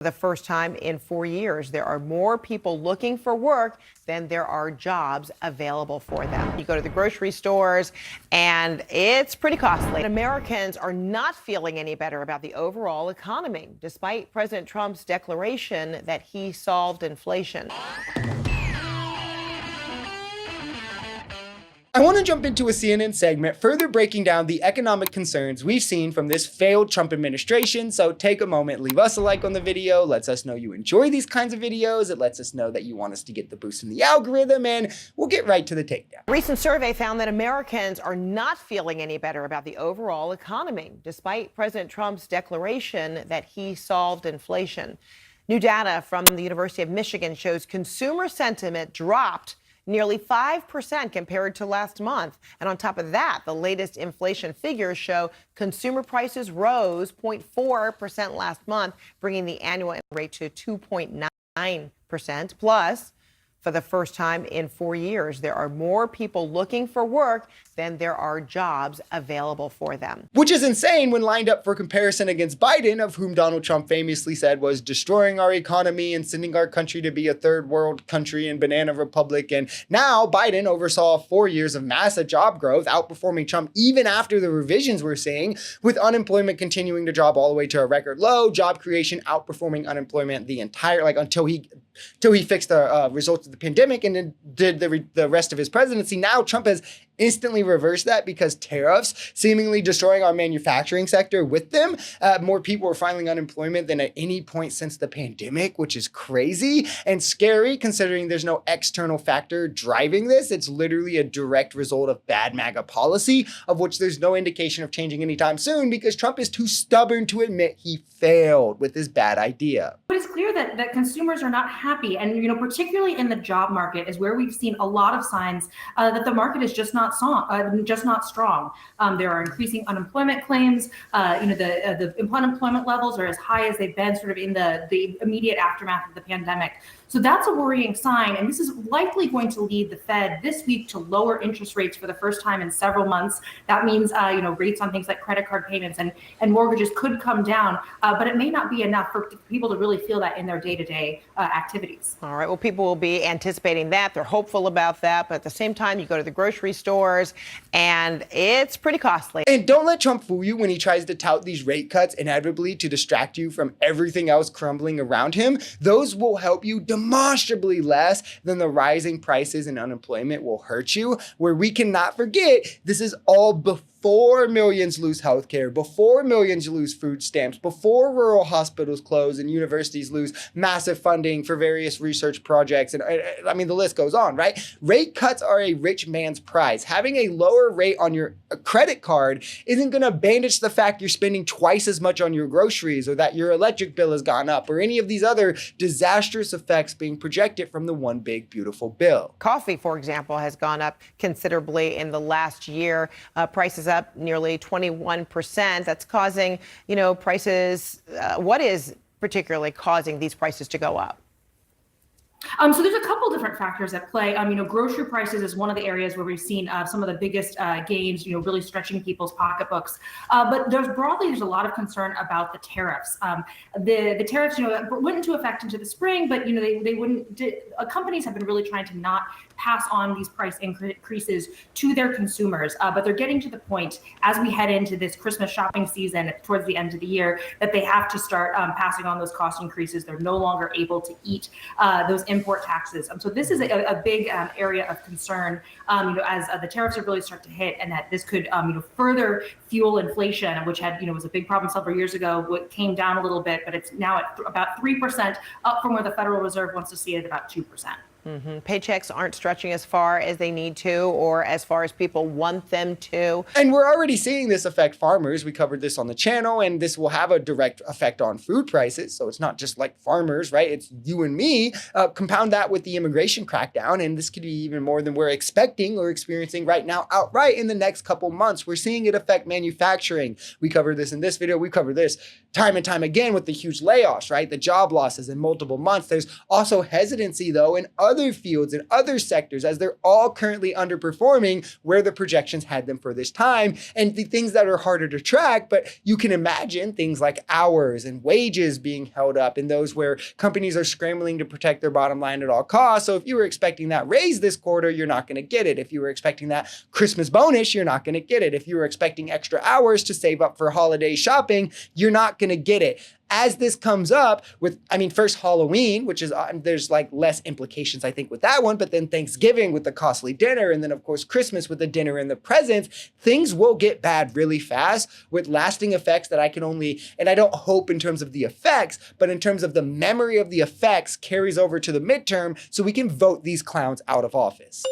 For the first time in 4 years, there are more people looking for work than there are jobs available for them. You go to the grocery stores, and it's pretty costly. Americans are not feeling any better about the overall economy, despite President Trump's declaration that he solved inflation. I want to jump into a CNN segment further breaking down the economic concerns we've seen from this failed Trump administration. So take a moment, leave us a like on the video, lets us know you enjoy these kinds of videos. It lets us know that you want us to get the boost in the algorithm, and we'll get right to the takedown. A recent survey found that Americans are not feeling any better about the overall economy, despite President Trump's declaration that he solved inflation. New data from the University of Michigan shows consumer sentiment dropped nearly 5% compared to last month. And on top of that, the latest inflation figures show consumer prices rose 0.4% last month, bringing the annual rate to 2.9%. Plus, for the first time in 4 years, there are more people looking for work than there are jobs available for them. Which is insane when lined up for comparison against Biden, of whom Donald Trump famously said was destroying our economy and sending our country to be a third world country and banana republic. And now Biden oversaw 4 years of massive job growth, outperforming Trump even after the revisions we're seeing, with unemployment continuing to drop all the way to a record low, job creation outperforming unemployment the entire, until he fixed the results of the pandemic and then did the rest of his presidency. Now Trump has instantly reversed that because tariffs seemingly destroying our manufacturing sector with them. More people are filing unemployment than at any point since the pandemic, which is crazy and scary considering there's no external factor driving this. It's literally a direct result of bad MAGA policy, of which there's no indication of changing anytime soon because Trump is too stubborn to admit he failed with this bad idea. But it's clear that consumers are not happy. And, particularly in the job market is where we've seen a lot of signs that the market is just not strong. There are increasing unemployment claims. The unemployment levels are as high as they've been sort of in the immediate aftermath of the pandemic. So that's a worrying sign. And this is likely going to lead the Fed this week to lower interest rates for the first time in several months. That means, rates on things like credit card payments and mortgages could come down, but it may not be enough for people to really feel that in their day-to-day activities. All right. Well, people will be anticipating that. They're hopeful about that. But at the same time, you go to the grocery stores and it's pretty costly. And don't let Trump fool you when he tries to tout these rate cuts inevitably to distract you from everything else crumbling around him. Those will help you demonstrably less than the rising prices and unemployment will hurt you. Where we cannot forget, this is all before millions lose healthcare, before millions lose food stamps, before rural hospitals close and universities lose massive funding for various research projects. And the list goes on, right? Rate cuts are a rich man's prize. Having a lower rate on your credit card isn't going to bandage the fact you're spending twice as much on your groceries or that your electric bill has gone up or any of these other disastrous effects being projected from the one big beautiful bill. Coffee, for example, has gone up considerably in the last year. Prices up nearly 21%. That's causing, prices. What is particularly causing these prices to go up? So there's a couple different factors at play. Grocery prices is one of the areas where we've seen some of the biggest gains, really stretching people's pocketbooks. But there's a lot of concern about the tariffs. The tariffs, went into effect into the spring, but, they wouldn't, companies have been really trying to not pass on these price increases to their consumers. But they're getting to the point as we head into this Christmas shopping season towards the end of the year that they have to start passing on those cost increases. They're no longer able to eat those import taxes. So this is a big area of concern, as the tariffs are really start to hit, and that this could, further fuel inflation, which was a big problem several years ago. What came down a little bit, but it's now at about 3%, up from where the Federal Reserve wants to see it at about 2%. Mm-hmm. Paychecks aren't stretching as far as they need to or as far as people want them to. And we're already seeing this affect farmers. We covered this on the channel, and this will have a direct effect on food prices. So it's not just like farmers, right? It's you and me. Compound that with the immigration crackdown, and this could be even more than we're expecting or experiencing right now outright in the next couple months. We're seeing it affect manufacturing. We covered this in this video. We covered this time and time again with the huge layoffs, right? The job losses in multiple months. There's also hesitancy, though, in other fields and other sectors, as they're all currently underperforming where the projections had them for this time. And the things that are harder to track, but you can imagine things like hours and wages being held up, and those where companies are scrambling to protect their bottom line at all costs. So if you were expecting that raise this quarter, you're not going to get it. If you were expecting that Christmas bonus, you're not going to get it. If you were expecting extra hours to save up for holiday shopping, you're not going to get it. As this comes up with, first Halloween, which is, there's like less implications, I think, with that one, but then Thanksgiving with the costly dinner, and then of course Christmas with the dinner and the presents, things will get bad really fast with lasting effects that I can only, and I don't hope in terms of the effects, but in terms of the memory of the effects carries over to the midterm so we can vote these clowns out of office.